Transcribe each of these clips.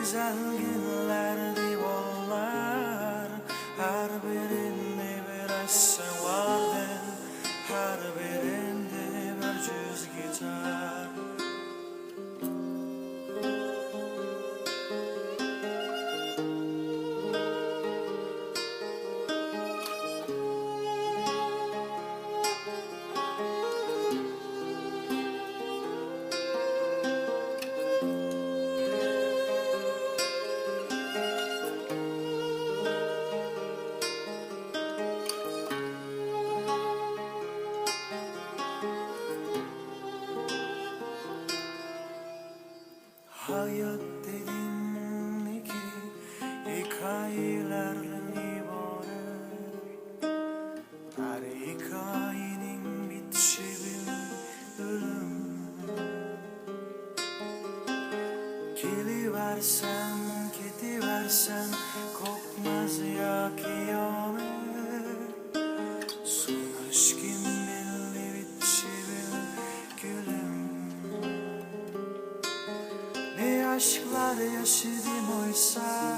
Güzel günlerdi onlar, her birinde bir eşya vardı, her birinde bir cüz gitar. Hayat dedin ki hikayelerden ibaret, her hikayenin bitişi bir ölüm. Geliversen, gidiversen kopmaz ya kıyamet. Son aşkın belli bitişi bir gülüm. Ne aşklar yaşadım oysa,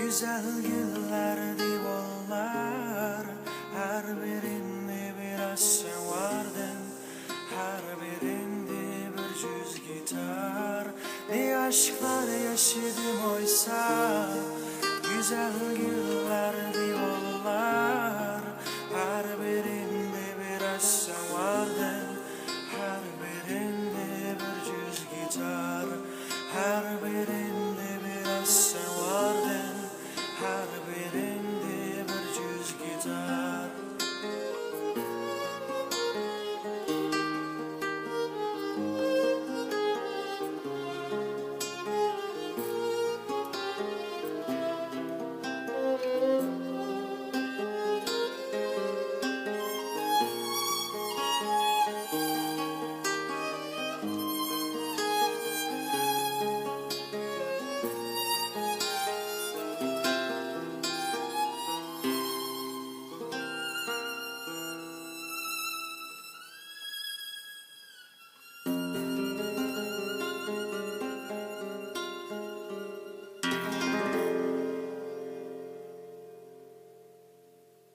güzel günlerdi onlar. Her birinde bir aşk vardı, her birinde bir cüz gitar. Ne aşklar yaşadım oysa, güzel günlerdi.